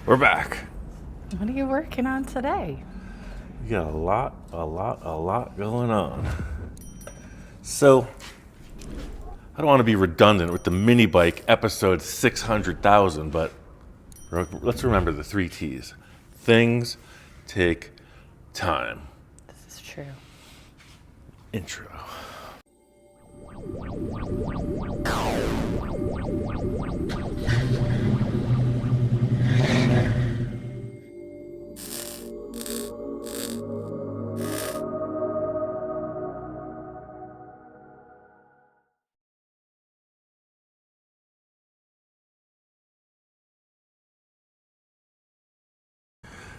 We're back. What are you working on today? We got a lot going on. So, I don't want to be redundant with the Minibike episode 600,000, but let's remember the 3 T's. Things take time. This is true. Intro.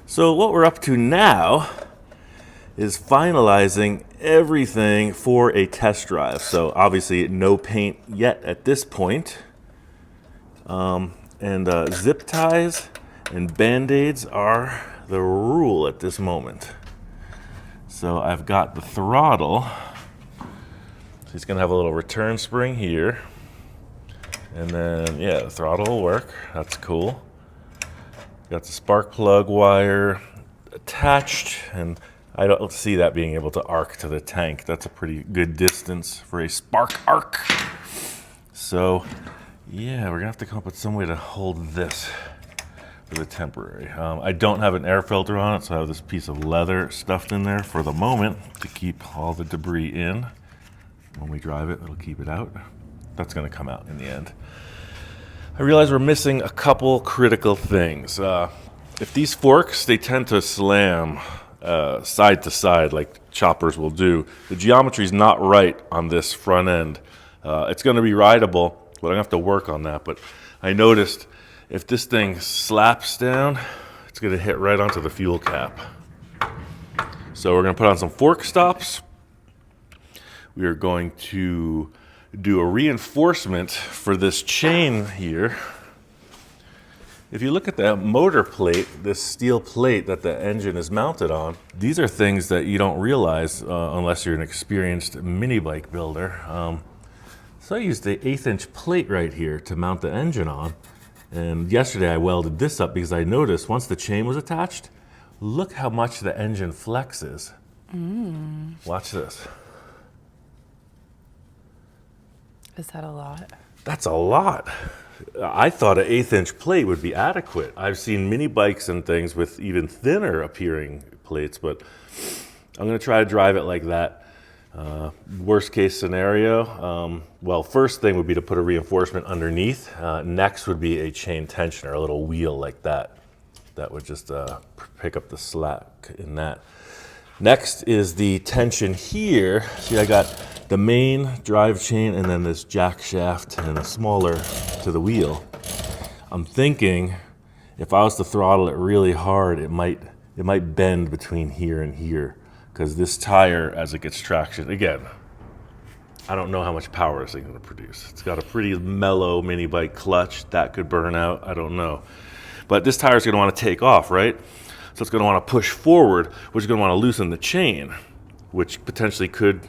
So what we're up to now is finalizing everything for a test drive. So obviously no paint yet at this point. Zip ties and band-aids are the rule at this moment. So I've got the throttle. So he's gonna have a little return spring here. And then, yeah, the throttle will work. That's cool. Got the spark plug wire attached, and I don't see that being able to arc to the tank. That's a pretty good distance for a spark arc. So, yeah, we're gonna have to come up with some way to hold this for the temporary. I don't have an air filter on it, so I have this piece of leather stuffed in there for the moment to keep all the debris in. When we drive it, it'll keep it out. That's gonna come out in the end. I realize we're missing a couple critical things. If these forks, they tend to slam side to side like choppers will do. The geometry's not right on this front end. It's gonna be rideable, but I'm gonna have to work on that. But I noticed if this thing slaps down, it's gonna hit right onto the fuel cap. So we're gonna put on some fork stops. We are going to do a reinforcement for this chain here. If you look at the motor plate, this steel plate that the engine is mounted on, these are things that you don't realize unless you're an experienced mini bike builder. So I used the 1/8" plate right here to mount the engine on. And yesterday I welded this up because I noticed once the chain was attached, look how much the engine flexes. Watch this. Is that a lot? That's a lot. I thought an 1/8" plate would be adequate. I've seen mini bikes and things with even thinner appearing plates, but I'm gonna try to drive it like that. Worst case scenario, well, first thing would be to put a reinforcement underneath. Next would be a chain tensioner, a little wheel like that. That would just pick up the slack in that. Next is the tension here. See, I got the main drive chain and then this jack shaft and a smaller to the wheel. I'm thinking if I was to throttle it really hard, it might bend between here and here because this tire, as it gets traction, again, I don't know how much power this thing's gonna produce. It's got a pretty mellow mini bike clutch. That could burn out, I don't know. But this tire's gonna wanna take off, right? So it's gonna wanna push forward, which is gonna wanna loosen the chain, which potentially could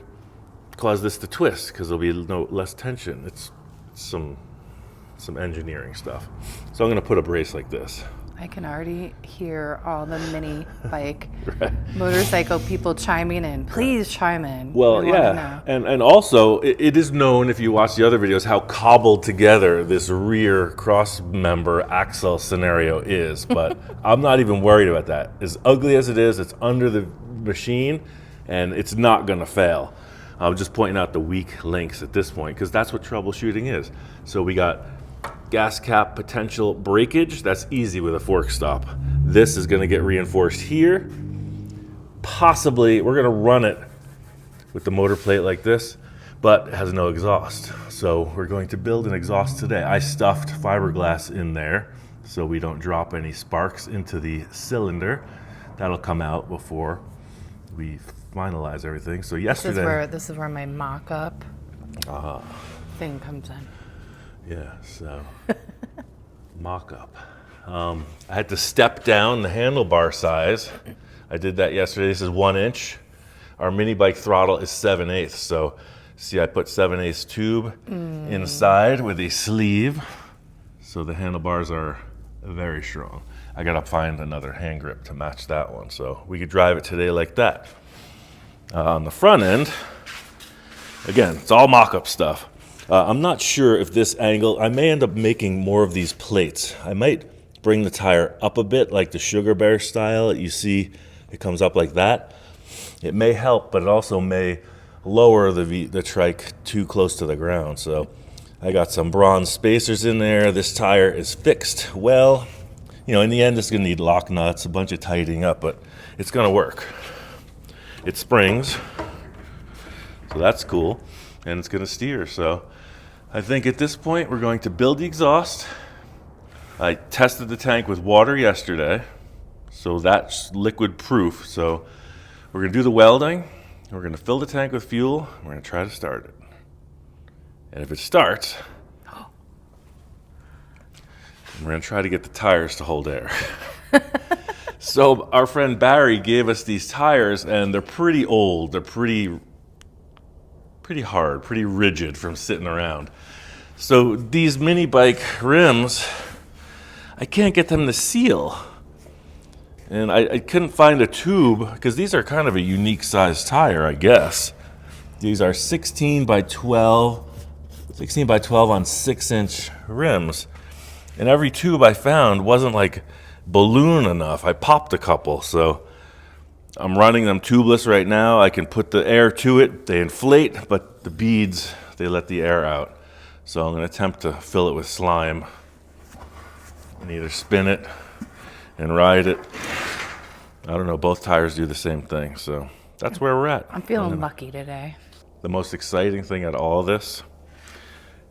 cause this to twist because there'll be less tension. It's some engineering stuff. So I'm gonna put a brace like this. I can already hear all the mini bike motorcycle people chiming in. Please chime in. Well, We wanna yeah, know. and also it is known if you watch the other videos how cobbled together this rear cross member axle scenario is, but I'm not even worried about that. As ugly as it is, it's under the machine and it's not gonna fail. I'm just pointing out the weak links at this point because that's what troubleshooting is. So we got gas cap potential breakage. That's easy with a fork stop. This is gonna get reinforced here. Possibly, we're gonna run it with the motor plate like this, but it has no exhaust. So we're going to build an exhaust today. I stuffed fiberglass in there so we don't drop any sparks into the cylinder. That'll come out before we finalize everything. So yesterday, This is where my mock-up thing comes in. yeah, so mock-up. I had to step down the handlebar size. I did that yesterday. This is 1 inch. Our mini bike throttle is 7/8. So see, I put 7/8 tube inside with a sleeve. So the handlebars are very strong. I gotta find another hand grip to match that one. So we could drive it today like that. On the front end, again, it's all mock-up stuff. I'm not sure if this angle, I may end up making more of these plates. I might bring the tire up a bit like the Sugar Bear style. You see it comes up like that. It may help, but it also may lower the trike too close to the ground. So I got some bronze spacers in there. This tire is fixed well. You know, in the end, it's gonna need lock nuts, a bunch of tightening up, but it's gonna work. It springs, so that's cool, and it's gonna steer. So I think at this point, we're going to build the exhaust. I tested the tank with water yesterday, so that's liquid proof. So we're gonna do the welding, we're gonna fill the tank with fuel, we're gonna try to start it. And if it starts, we're gonna try to get the tires to hold air. So our friend Barry gave us these tires, and they're pretty old. They're pretty hard, pretty rigid from sitting around. So these mini bike rims, I can't get them to seal. And I couldn't find a tube, because these are kind of a unique size tire, I guess. These are 16 by 12 on 6-inch rims. And every tube I found wasn't like balloon enough. I popped a couple, so I'm running them tubeless right now. I can put the air to it, they inflate, but the beads, they let the air out. So I'm gonna attempt to fill it with slime and either spin it and ride it. I don't know, both tires do the same thing, so that's where we're at. I'm feeling lucky today. The most exciting thing at all of this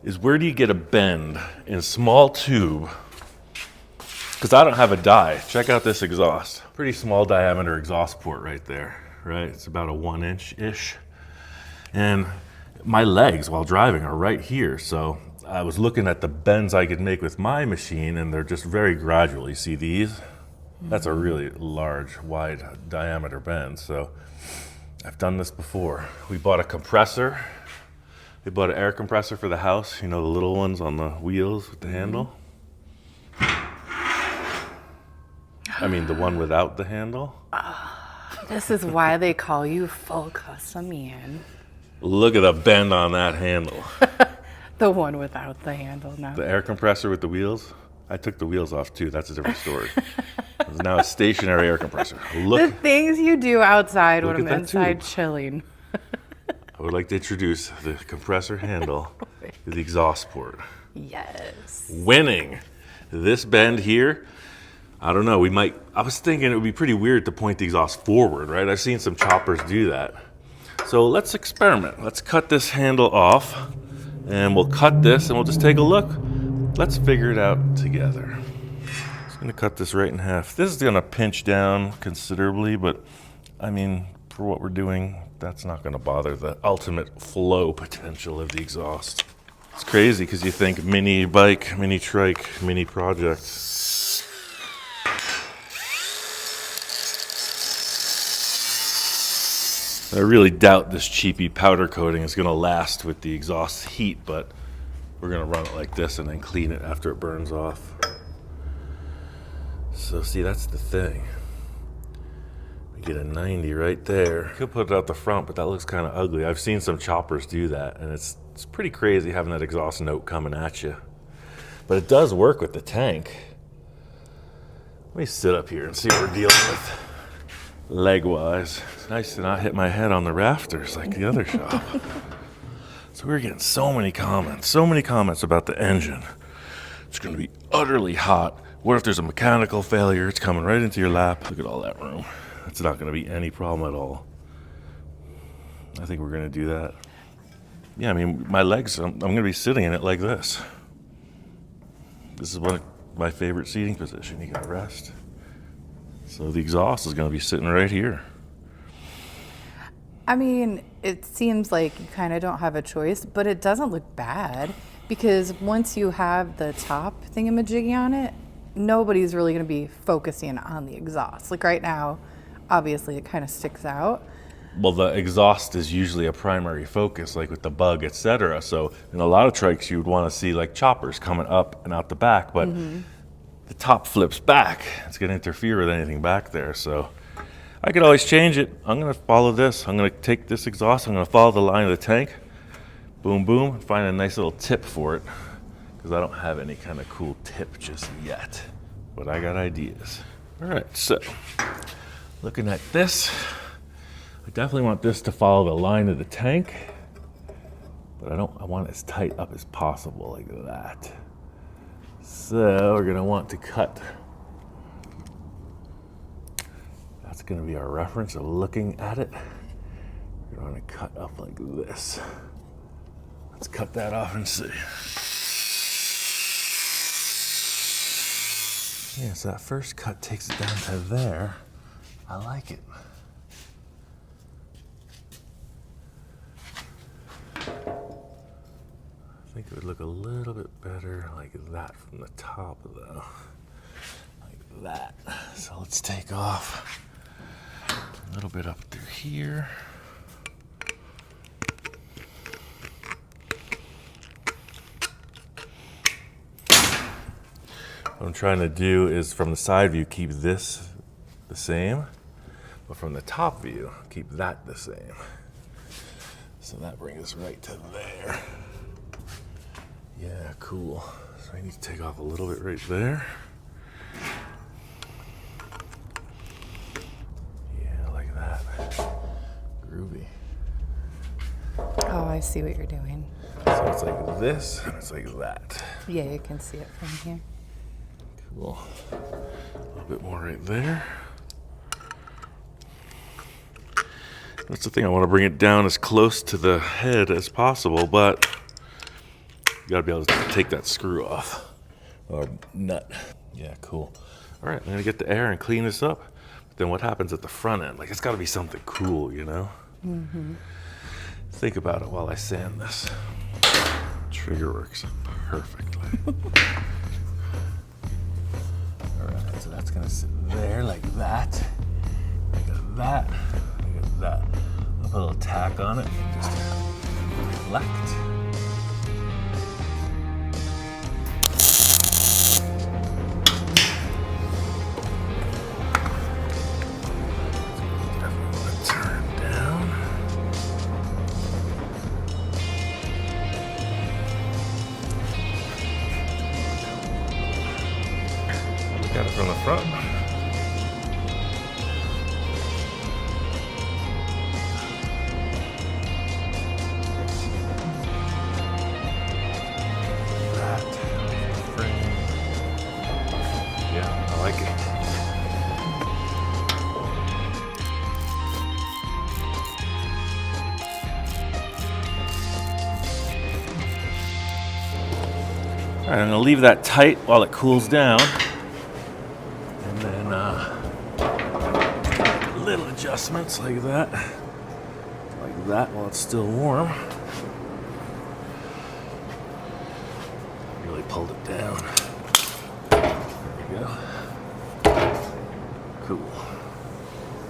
is, where do you get a bend in small tube? Because I don't have a die. Check out this exhaust. Pretty small diameter exhaust port right there, right? It's about a 1-inch-ish. And my legs while driving are right here. So I was looking at the bends I could make with my machine, and they're just very gradual. You see these? That's a really large, wide diameter bend. So I've done this before. We bought a compressor. We bought an air compressor for the house, you know, the little ones on the wheels with the handle. I mean, the one without the handle. This is why they call you full custom Ian. Look at the bend on that handle. The one without the handle now. The air compressor with the wheels. I took the wheels off too. That's a different story. It's now a stationary air compressor. The things you do outside when I'm at that inside tube. chilling. I would like to introduce the compressor handle to the exhaust port. Yes. Winning. This bend here, I don't know, I was thinking it would be pretty weird to point the exhaust forward, right? I've seen some choppers do that. So let's experiment. Let's cut this handle off, and we'll cut this, and we'll just take a look. Let's figure it out together. Just gonna cut this right in half. This is gonna pinch down considerably, but I mean, for what we're doing, that's not gonna bother the ultimate flow potential of the exhaust. It's crazy because you think mini bike, mini trike, mini project. I really doubt this cheapy powder coating is gonna last with the exhaust heat, but we're gonna run it like this and then clean it after it burns off. So see, that's the thing. We get a 90 right there. Could put it out the front, but that looks kind of ugly. I've seen some choppers do that, and it's pretty crazy having that exhaust note coming at you. But it does work with the tank. Let me sit up here and see what we're dealing with leg-wise. It's nice to not hit my head on the rafters like the other shop. So we're getting so many comments about the engine. It's gonna be utterly hot. What if there's a mechanical failure? It's coming right into your lap. Look at all that room. It's not gonna be any problem at all. I think we're gonna do that. Yeah, I mean, my legs, I'm gonna be sitting in it like this. This is one of my favorite seating position. You can rest. So the exhaust is gonna be sitting right here. I mean, it seems like you kind of don't have a choice, but it doesn't look bad because once you have the top thingamajiggy on it, nobody's really going to be focusing on the exhaust. Like right now, obviously it kind of sticks out. Well, the exhaust is usually a primary focus, like with the Bug, etc. So in a lot of trikes, you would want to see like choppers coming up and out the back, but the top flips back. It's going to interfere with anything back there. So I could always change it. I'm going to follow this. I'm going to take this exhaust. I'm going to follow the line of the tank. Boom, boom. Find a nice little tip for it, because I don't have any kind of cool tip just yet. But I got ideas. All right, so looking at this, I definitely want this to follow the line of the tank, but I want it as tight up as possible, like that. So we're gonna want to cut. That's gonna be our reference of looking at it. We're gonna cut up like this. Let's cut that off and see. Yeah, so that first cut takes it down to there. I like it. I think it would look a little bit better like that from the top though. Like that. So let's take off a little bit up through here. What I'm trying to do is from the side view keep this the same, but from the top view keep that the same. So that brings us right to there. Yeah, cool. So I need to take off a little bit right there. Yeah, like that. Groovy. Oh, I see what you're doing. So it's like this and it's like that. Yeah, you can see it from here. Cool. A little bit more right there. That's the thing, I want to bring it down as close to the head as possible, but you gotta be able to take that screw off, or nut. Yeah, cool. All right, I'm gonna get the air and clean this up. But then what happens at the front end? Like, it's gotta be something cool, you know? Mm-hmm. Think about it while I sand this. Trigger works perfectly. All right, so that's gonna sit there like that. Like that. Like that. I'll put a little tack on it and just reflect. Got it from the front. That frame. Yeah, I like it. All right, I'm gonna leave that tight while it cools down. Little adjustments like that while it's still warm. Really pulled it down. There we go. Cool.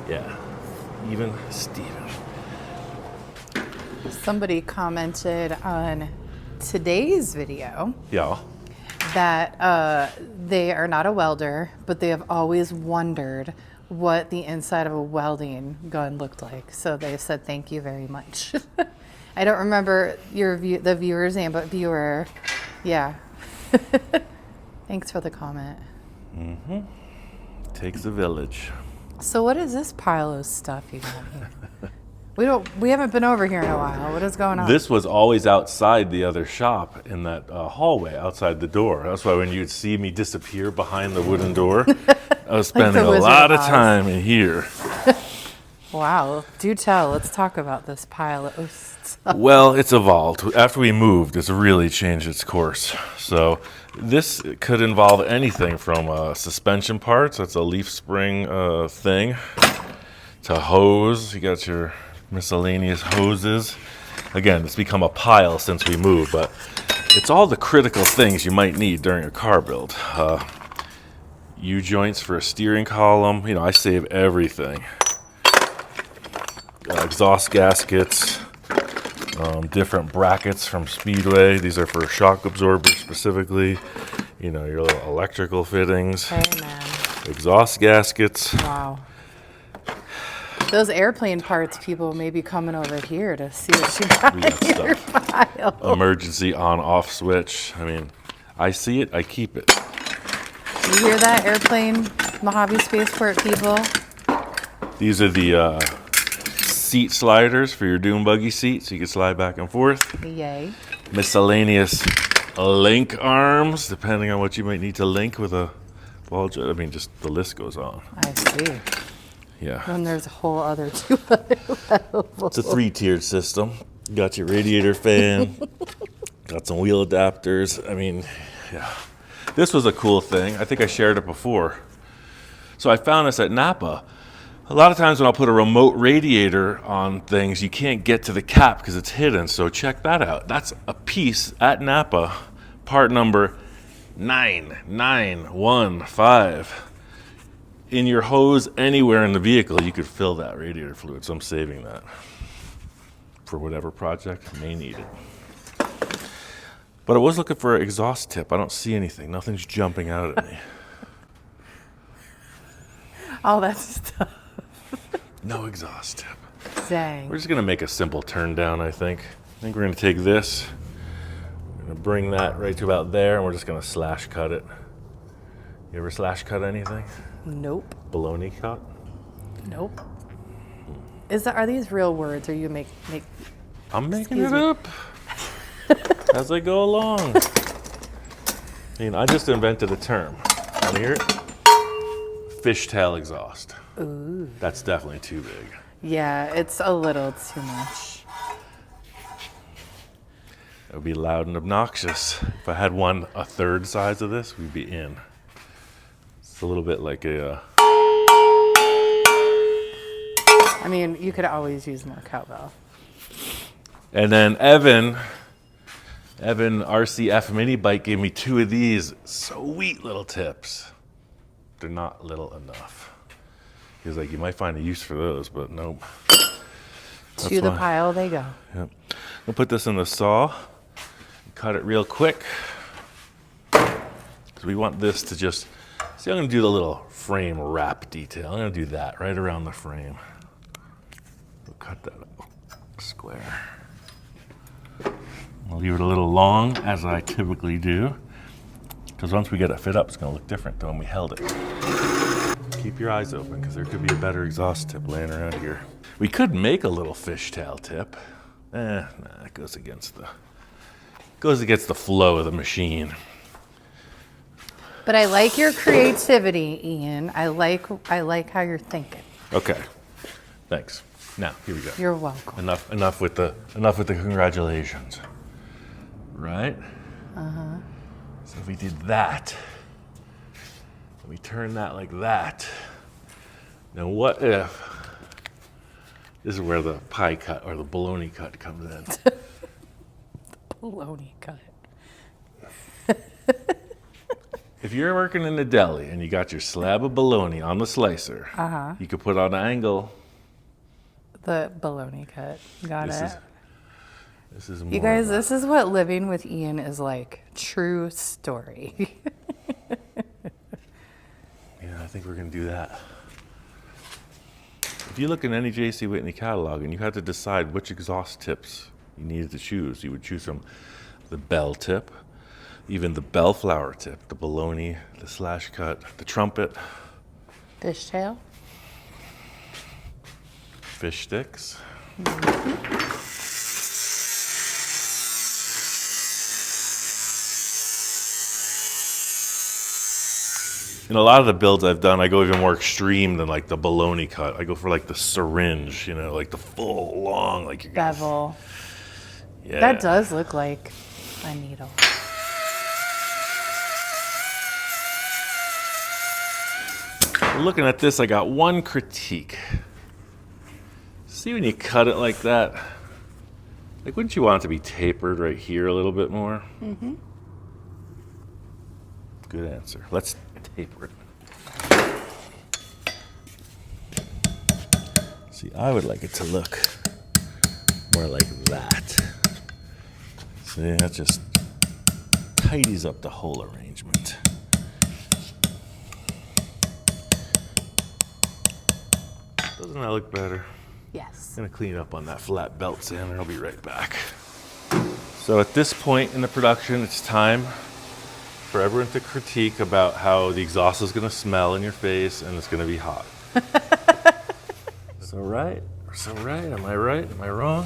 Yeah, even Steven. Somebody commented on today's video. Yeah. That they are not a welder, but they have always wondered what the inside of a welding gun looked like. So they said thank you very much. I don't remember the viewer's name, but viewer, yeah. Thanks for the comment. Mm-hmm. Takes a village. So what is this pile of stuff you got here? We haven't been over here in a while. What is going on? This was always outside the other shop in that hallway outside the door. That's why when you'd see me disappear behind the wooden door, I was spending a lot of time in here. Wow. Do tell. Let's talk about this pile of stuff. Well, it's evolved. After we moved, it's really changed its course. So this could involve anything from suspension parts, that's a leaf spring thing, to hose. You got your miscellaneous hoses. Again, it's become a pile since we moved, but it's all the critical things you might need during a car build. U-joints for a steering column. You know, I save everything. Exhaust gaskets, different brackets from Speedway. These are for shock absorbers specifically. You know, your little electrical fittings, Hey, man. exhaust gaskets. Wow. Those airplane parts people may be coming over here to see what you got We got in your pile. Emergency on-off switch. I mean, I see it, I keep it. You hear that, airplane Mojave Spaceport people? These are the seat sliders for your dune buggy seat, so you can slide back and forth. Yay. Miscellaneous link arms, depending on what you might need to link with a ball joint. I mean, just the list goes on. I see. Yeah. Then there's a whole other 2 other levels. It's a 3-tiered system. You got your radiator fan, got some wheel adapters. I mean, yeah. This was a cool thing. I think I shared it before. So I found this at Napa. A lot of times when I'll put a remote radiator on things, you can't get to the cap because it's hidden. So check that out. That's a piece at Napa, part number 9915. In your hose anywhere in the vehicle, you could fill that radiator fluid. So I'm saving that for whatever project may need it. But I was looking for an exhaust tip. I don't see anything. Nothing's jumping out at me. All that stuff. No exhaust tip. Dang. We're just gonna make a simple turn down, I think. I think we're gonna take this, we're gonna bring that right to about there, and we're just gonna slash cut it. You ever slash cut anything? Nope. Baloney cut? Nope. Are these real words, or you make? I'm making Excuse it me. up as I go along. I mean, I just invented a term. Want to hear it? Fishtail exhaust. Ooh. That's definitely too big. Yeah, it's a little too much. It would be loud and obnoxious. If I had one a third size of this, we'd be in. It's a little bit like a... I mean, you could always use more cowbell. And then Evan RCF Minibike gave me 2 of these sweet little tips. They're not little enough. He was like, you might find a use for those, but nope. To the pile they go. Yep. We'll put this in the saw, cut it real quick. Because we want this to just, see, I'm gonna do the little frame wrap detail. I'm gonna do that right around the frame. We'll cut that up square. I'll leave it a little long, as I typically do. Because once we get it fit up, it's gonna look different than when we held it. Keep your eyes open, because there could be a better exhaust tip laying around here. We could make a little fishtail tip. Nah, it goes against the flow of the machine. But I like your creativity, Ian. I like how you're thinking. Okay, thanks. Now here we go. You're welcome. Enough with the congratulations. Right? Uh-huh. So if we did that, and we turn that like that, now what if, this is where the pie cut or the bologna cut comes in. Bologna cut. If you're working in the deli and you got your slab of bologna on the slicer, you could put on an angle. The bologna cut. Got it. This is more You guys, this is what living with Ian is like. True story. Yeah, I think we're going to do that. If you look in any J.C. Whitney catalog and you had to decide which exhaust tips you needed to choose, you would choose from the bell tip, even the bellflower tip, the bologna, the slash cut, the trumpet. Fishtail? Fish sticks. In a lot of the builds I've done, I go even more extreme than like the bologna cut. I go for like the syringe, like the full long, like you're Bevel. Yeah. That does look like a needle. Looking at this, I got one critique. See when you cut it like that? Like, wouldn't you want it to be tapered right here a little bit more? Mm-hmm. Good answer. Let's taper it. See, I would like it to look more like that. See, that's just tidies up the whole arrangement. Doesn't that look better? Yes. I'm gonna clean up on that flat belt sander. I'll be right back. So at this point in the production, it's time for everyone to critique about how the exhaust is gonna smell in your face and it's gonna be hot. So right? So right? Am I right? Am I wrong?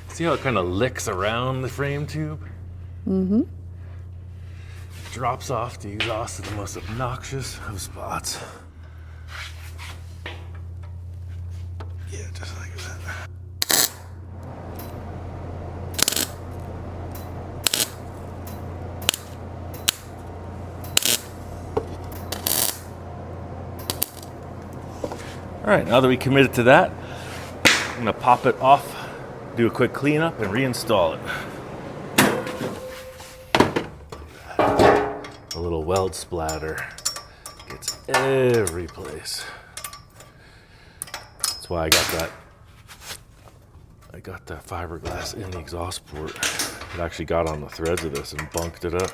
See how it kind of licks around the frame tube? Mm-hmm. Drops off the exhaust to the most obnoxious of spots. Yeah, just like that. All right, now that we committed to that, I'm gonna pop it off, do a quick cleanup, and reinstall it. A little weld splatter gets every place. That's why I got that fiberglass in the exhaust port. It actually got on the threads of this and bunked it up.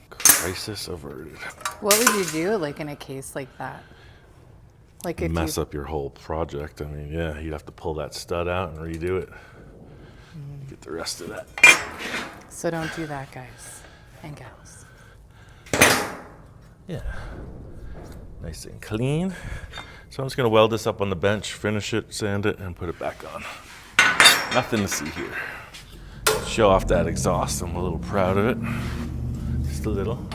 Crisis averted. What would you do like in a case like that? Like if Mess up your whole project. I mean, yeah, you'd have to pull that stud out and redo it. Get the rest of that. So don't do that, guys and gals. Yeah. Nice and clean. So I'm just gonna weld this up on the bench, finish it, sand it, and put it back on. Nothing to see here. Show off that exhaust. I'm a little proud of it. Just a little.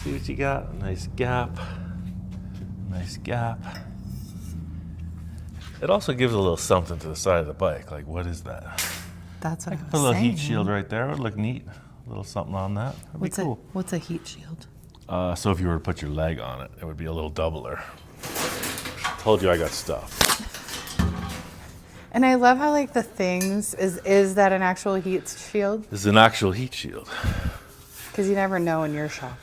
See what you got? Nice gap. Nice gap. It also gives a little something to the side of the bike. Like, what is that? That's what I was Put a little saying. heat shield right there. It would look neat. A little something on that. That'd be cool. What's a heat shield? So if you were to put your leg on it, it would be a little doubler. Told you I got stuff. And I love how like the things is that an actual heat shield? This is an actual heat shield. Because you never know in your shop.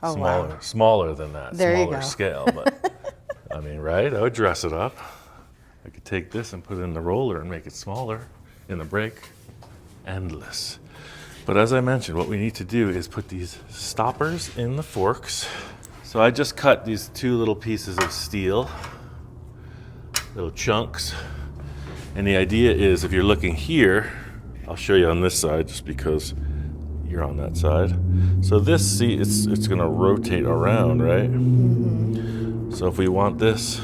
Oh Smaller, wow. smaller than that. There you Smaller go. scale, but I mean, right? I would dress it up. I could take this and put it in the roller and make it smaller in the brake. Endless. But as I mentioned, what we need to do is put these stoppers in the forks. So I just cut these two little pieces of steel, little chunks. And the idea is if you're looking here, I'll show you on this side just because you're on that side. So this, see, it's gonna rotate around, right? Mm-hmm. So if we want this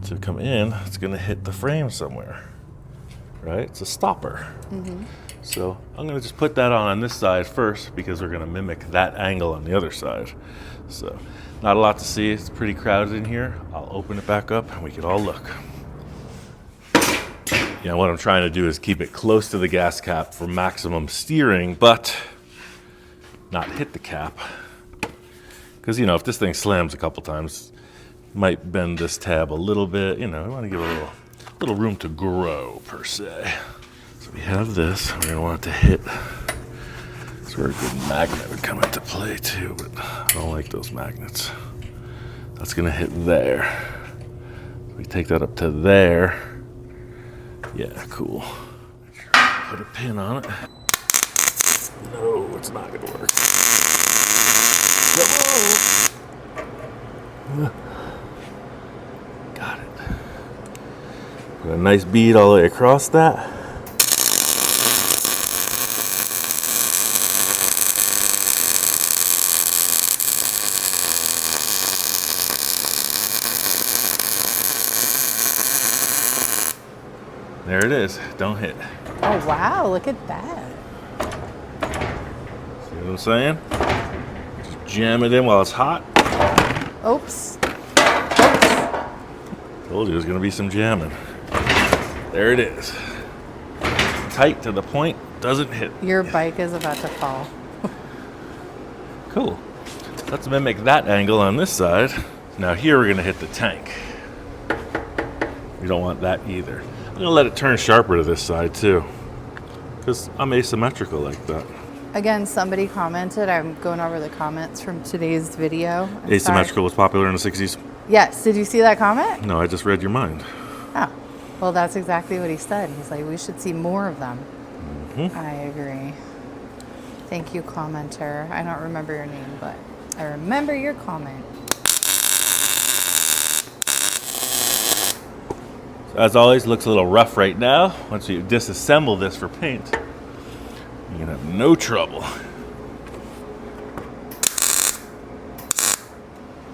to come in, it's gonna hit the frame somewhere, right? It's a stopper. Mm-hmm. So I'm gonna just put that on this side first because we're gonna mimic that angle on the other side. So not a lot to see, it's pretty crowded in here. I'll open it back up and we can all look. You know, what I'm trying to do is keep it close to the gas cap for maximum steering, but not hit the cap. Because, you know, if this thing slams a couple times, it might bend this tab a little bit. You know, we want to give it a little room to grow, per se. So we have this. We're going to want it to hit. That's where a good magnet would come into play, too, but I don't like those magnets. That's going to hit there. We take that up to there. Yeah, cool. Put a pin on it. No, it's not gonna work. No. Got it. Put a nice bead all the way across that. There it is. Don't hit. Oh wow, look at that. See what I'm saying? Just jam it in while it's hot. Oops. Told you there's gonna be some jamming. There it is. Tight to the point, doesn't hit. Your bike is about to fall. Cool. Let's mimic that angle on this side. Now here we're gonna hit the tank. We don't want that either. I'm gonna let it turn sharper to this side too, because I'm asymmetrical like that. Again, somebody commented, I'm going over the comments from today's video. I'm Asymmetrical sorry. was popular in the 60s. Yes, did you see that comment? No, I just read your mind. Oh. Well, that's exactly what he said. He's like, we should see more of them. I agree. Thank you, commenter. I don't remember your name, but I remember your comment. As always, looks a little rough right now. Once you disassemble this for paint, you're gonna have no trouble.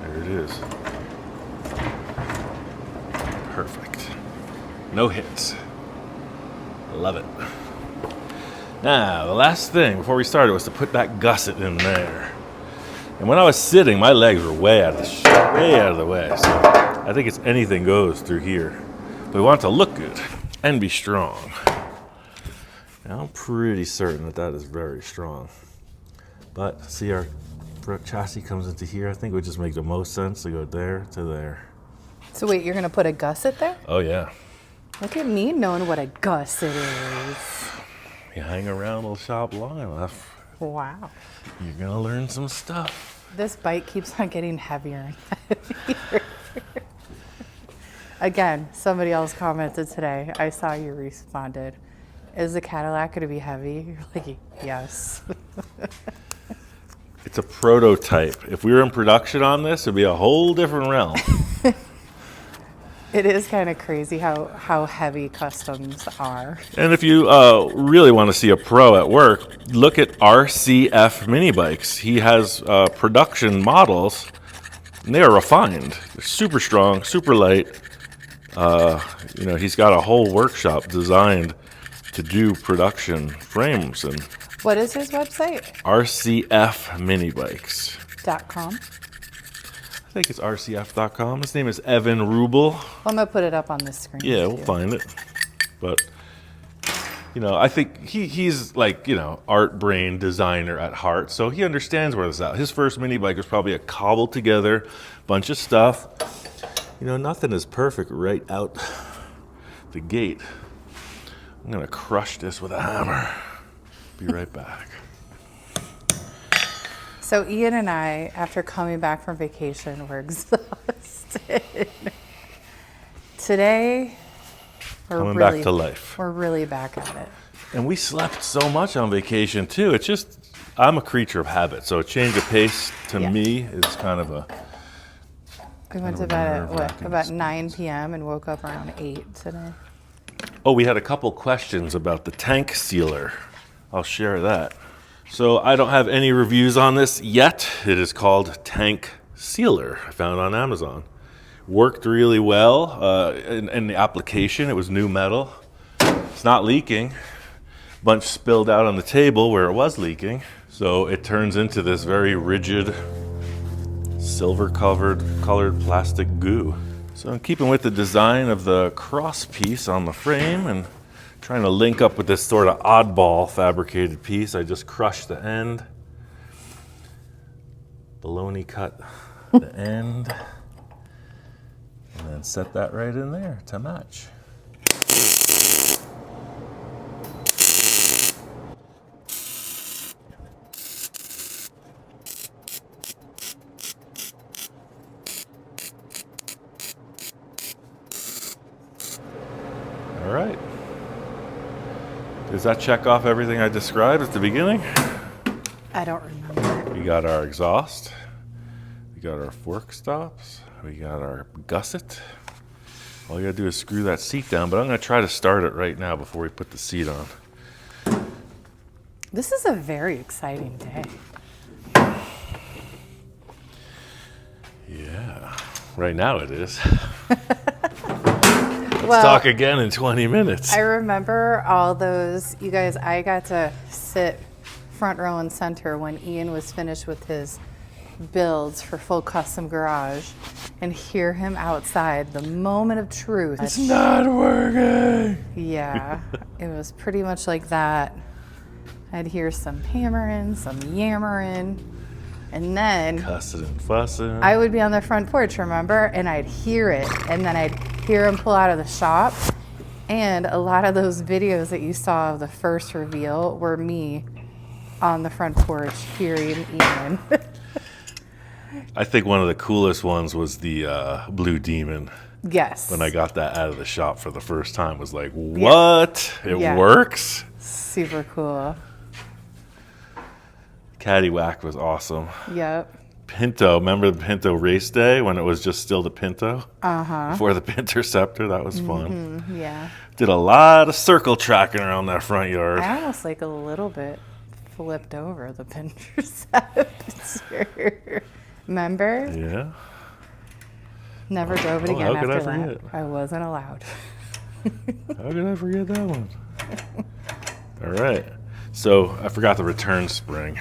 There it is. Perfect. No hits. Love it. Now, the last thing before we started was to put that gusset in there. And when I was sitting, my legs were way out of the way. So I think it's anything goes through here. But we want it to look good and be strong. Now, I'm pretty certain that that is very strong. But see, our front chassis comes into here. I think it would just make the most sense to go there to there. So wait, you're gonna put a gusset there? Oh yeah. Look at me knowing what a gusset is. You hang around the shop long enough, Wow. you're gonna learn some stuff. This bike keeps on getting heavier and heavier. Again, somebody else commented today. I saw you responded. Is the Cadillac going to be heavy? You're like, yes. It's a prototype. If we were in production on this, it'd be a whole different realm. It is kind of crazy how heavy customs are. And if you really want to see a pro at work, look at RCF Minibikes. He has production models, and they are refined. They're super strong, super light. He's got a whole workshop designed to do production frames. And What is his website? RCF Minibikes. .com. I think it's rcf.com. His name is Evan Roussel. Well, I'm going to put it up on the screen. Yeah, we'll too. find it. But, I think he's like, art brain designer at heart. So he understands where this is at. His first mini bike was probably a cobbled together bunch of stuff. Nothing is perfect right out the gate. I'm going to crush this with a hammer. Be right back. So Ian and I, after coming back from vacation, were exhausted. Today, Coming back to life. We're really back at it. And we slept so much on vacation, too. It's just, I'm a creature of habit. So a change of pace to me is kind of a... We went to bed at, about 9 p.m. and woke up around 8 today. Oh, we had a couple questions about the tank sealer. I'll share that. So I don't have any reviews on this yet. It is called Tank Sealer. I found it on Amazon. Worked really well in the application. It was new metal. It's not leaking. Bunch spilled out on the table where it was leaking. So it turns into this very rigid, colored plastic goo. So I'm keeping with the design of the cross piece on the frame and trying to link up with this sort of oddball fabricated piece. I just crushed the end, baloney cut the end, and then set that right in there to match. All right. Does that check off everything I described at the beginning? I don't remember. We got our exhaust. We got our fork stops. We got our gusset. All you gotta do is screw that seat down, but I'm gonna try to start it right now before we put the seat on. This is a very exciting day. Yeah, right now it is. Well, Talk again in 20 minutes. I remember all those, you guys, I got to sit front row and center when Ian was finished with his builds for Full Custom Garage and hear him outside, the moment of truth. It's not working. Yeah, it was pretty much like that. I'd hear some hammering, some yammering, and then Cussing and fussing. I would be on the front porch, remember? And I'd hear it, and then I'd hear him pull out of the shop. And a lot of those videos that you saw of the first reveal were me on the front porch hearing Ian. I think one of the coolest ones was the Blue Demon. Yes. When I got that out of the shop for the first time, was like, what? It works? Super cool. Caddywhack was awesome. Yep. Pinto, remember the Pinto race day when it was just still the Pinto? Before the Interceptor, that was fun. Yeah. Did a lot of circle tracking around that front yard. I almost like a little bit flipped over the Interceptor. Remember? Yeah. Never drove it again how could after I that. forget? I wasn't allowed. How could I forget that one? All right. So I forgot the return spring.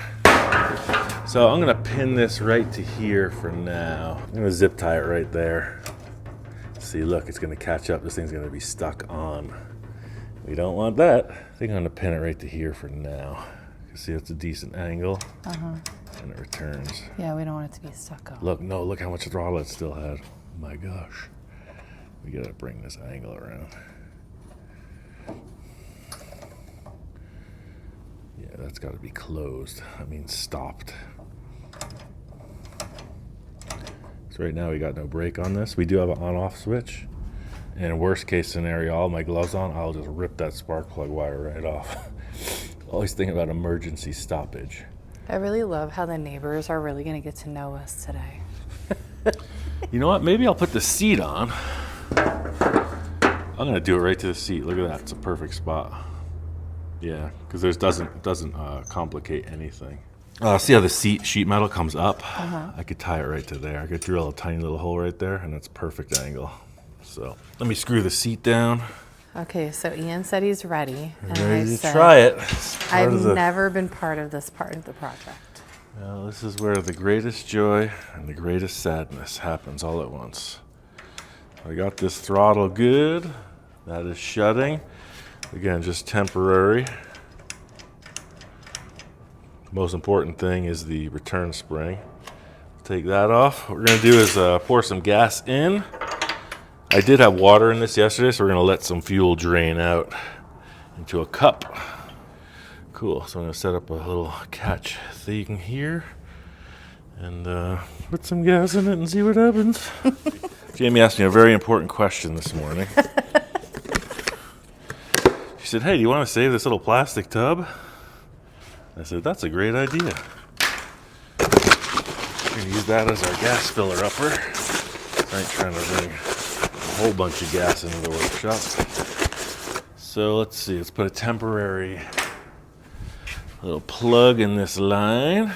So I'm going to pin this right to here for now. I'm going to zip tie it right there. See, look, it's going to catch up. This thing's going to be stuck on. We don't want that. I think I'm going to pin it right to here for now. You see, it's a decent angle. And it returns. Yeah, we don't want it to be stuck on. Look, no, look how much throttle it still had. Oh my gosh. We got to bring this angle around. Yeah, that's got to be closed. I mean, stopped. So right now we got no brake on this. We do have an on-off switch. And worst case scenario, all my gloves on, I'll just rip that spark plug wire right off. Always think about emergency stoppage. I really love how the neighbors are really going to get to know us today. You know what? Maybe I'll put the seat on. I'm going to do it right to the seat. Look at that. It's a perfect spot. Yeah, because it doesn't complicate anything. See how the sheet metal comes up? I could tie it right to there. I could drill a tiny little hole right there, and that's perfect angle. So let me screw the seat down. Okay, so Ian said he's ready. And Ready I to said, try it. I've never been part of this part of the project. Well, this is where the greatest joy and the greatest sadness happens all at once. I got this throttle good. That is shutting. Again, just temporary. Most important thing is the return spring. Take that off. What we're going to do is pour some gas in. I did have water in this yesterday, so we're going to let some fuel drain out into a cup. Cool. So I'm going to set up a little catch thing here and put some gas in it and see what happens. Jamie asked me a very important question this morning. She said, hey, do you want to save this little plastic tub? I said, that's a great idea. We're going to use that as our gas filler upper. I ain't trying to bring a whole bunch of gas into the workshop. So let's see, let's put a temporary little plug in this line.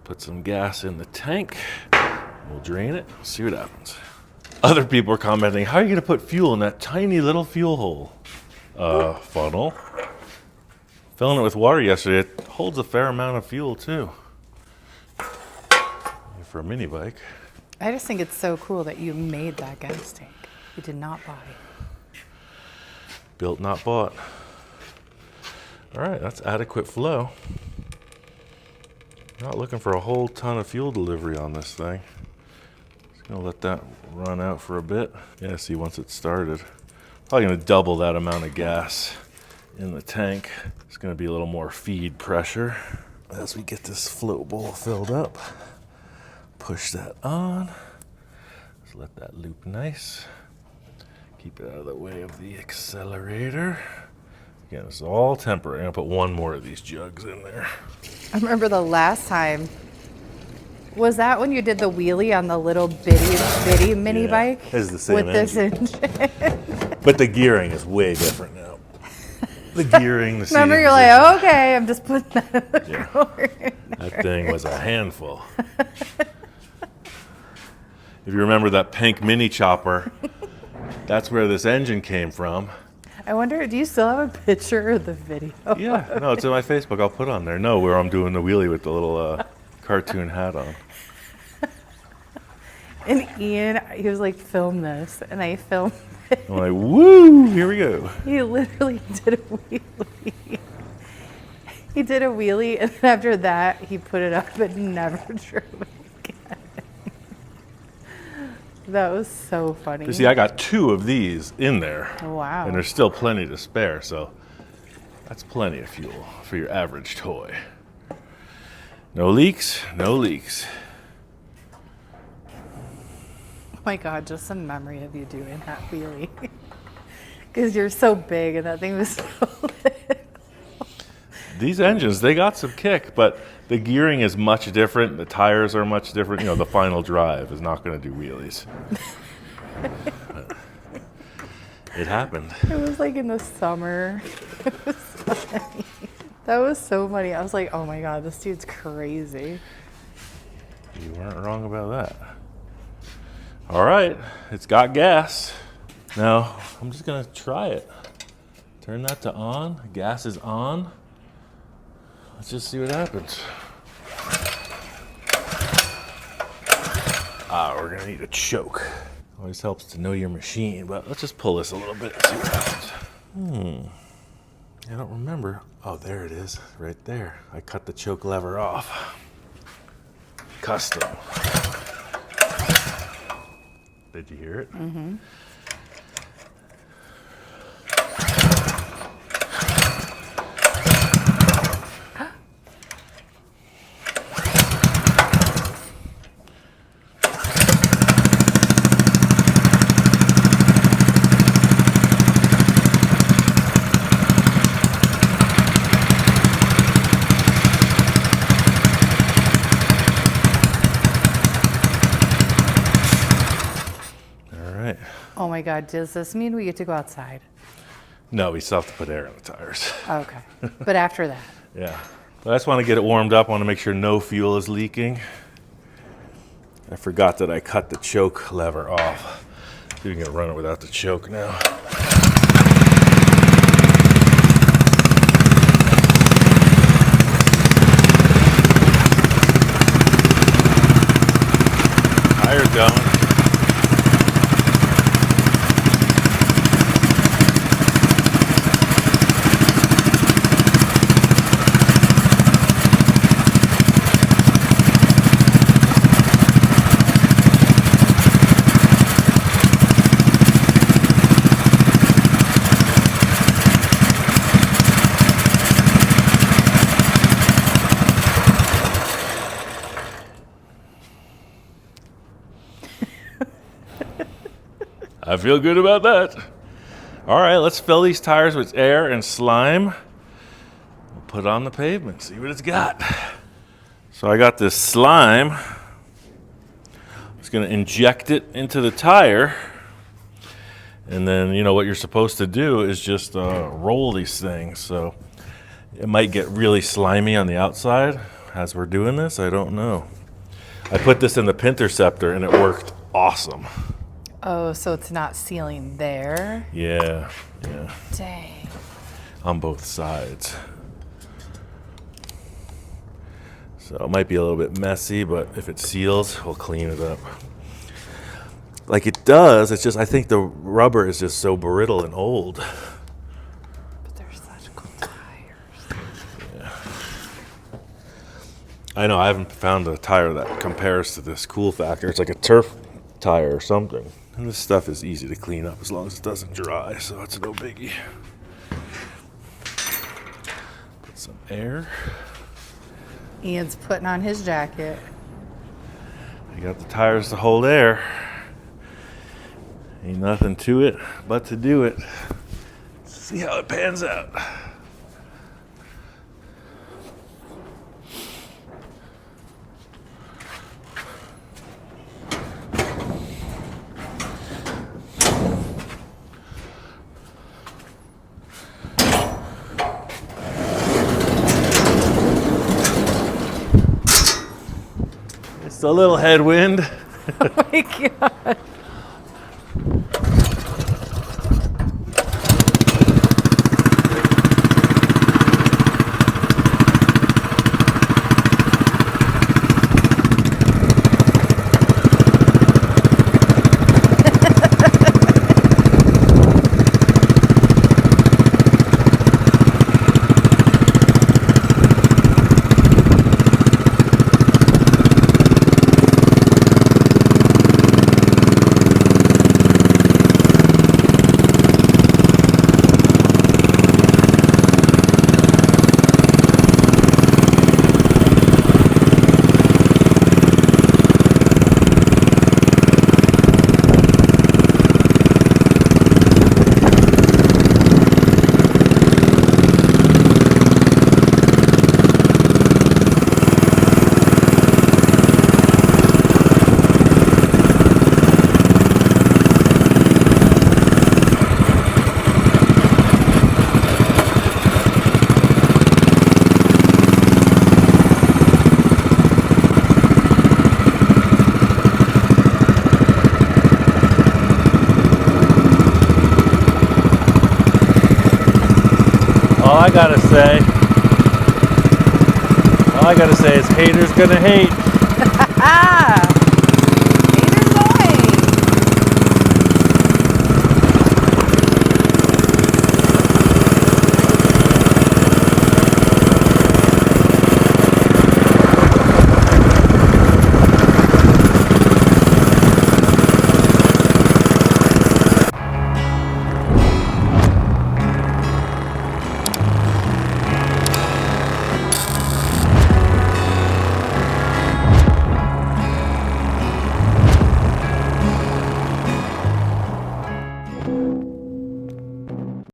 Put some gas in the tank. We'll drain it, see what happens. Other people are commenting, how are you going to put fuel in that tiny little fuel hole? Funnel. Filling it with water yesterday, it holds a fair amount of fuel too. For a mini bike. I just think it's so cool that you made that gas tank. You did not buy. Built, not bought. All right, that's adequate flow. Not looking for a whole ton of fuel delivery on this thing. Just gonna let that run out for a bit. Yeah, see, once it started, probably gonna double that amount of gas in the tank. It's gonna be a little more feed pressure. As we get this float bowl filled up, push that on. Just let that loop nice. Keep it out of the way of the accelerator. Again, it's all temporary. I'm gonna put one more of these jugs in there. I remember the last time. Was that when you did the wheelie on the little bitty mini bike? It's the same with engine. this engine. But the gearing is way different now. The gearing, the seating Remember, you're position. like, okay, I'm just putting that in the Yeah. corner. That thing was a handful. If you remember that pink mini chopper, that's where this engine came from. I wonder, do you still have a picture of the video? Yeah, no, it's in my Facebook. I'll put on there. No, where I'm doing the wheelie with the little cartoon hat on. And Ian, he was like, film this. And I filmed it. I'm like, woo, here we go. He literally did a wheelie. He did a wheelie, and then after that, he put it up and never drove it again. That was so funny. You see, I got 2 of these in there. Wow. And there's still plenty to spare, so that's plenty of fuel for your average toy. No leaks, no leaks. my God, just some memory of you doing that wheelie. Because you're so big and that thing was so little. These engines, they got some kick, but the gearing is much different. The tires are much different. You know, the final drive is not going to do wheelies. It happened. It was like in the summer. It was funny. That was so funny. I was like, oh my God, this dude's crazy. You weren't wrong about that. All right, it's got gas. Now, I'm just going to try it. Turn that to on. Gas is on. Let's just see what happens. We're going to need a choke. Always helps to know your machine, but let's just pull this a little bit and see what happens. I don't remember. Oh, there it is, right there. I cut the choke lever off. Custom. Did you hear it? Mm-hmm. Oh my God, does this mean we get to go outside? No, we still have to put air in the tires. Okay, but after that. Yeah, but I just want to get it warmed up. I want to make sure no fuel is leaking. I forgot that I cut the choke lever off. See if we can run it without the choke now. Tire going. I feel good about that. All right, let's fill these tires with air and slime. We'll put it on the pavement, see what it's got. So I got this slime. I'm just gonna inject it into the tire. And then, you know, what you're supposed to do is just roll these things. So it might get really slimy on the outside as we're doing this, I don't know. I put this in the Pinterceptor and it worked awesome. Oh, so it's not sealing there? Yeah. Dang. On both sides. So it might be a little bit messy, but if it seals, we'll clean it up. Like it does, it's just, I think the rubber is just so brittle and old. But they're such cool tires. Yeah. I know, I haven't found a tire that compares to this cool factor. It's like a turf tire or something. And this stuff is easy to clean up as long as it doesn't dry, so it's no biggie. Put some air. Ian's putting on his jacket. I got the tires to hold air. Ain't nothing to it but to do it. Let's see how it pans out. It's a little headwind. Oh my God. I gotta say is haters gonna hate.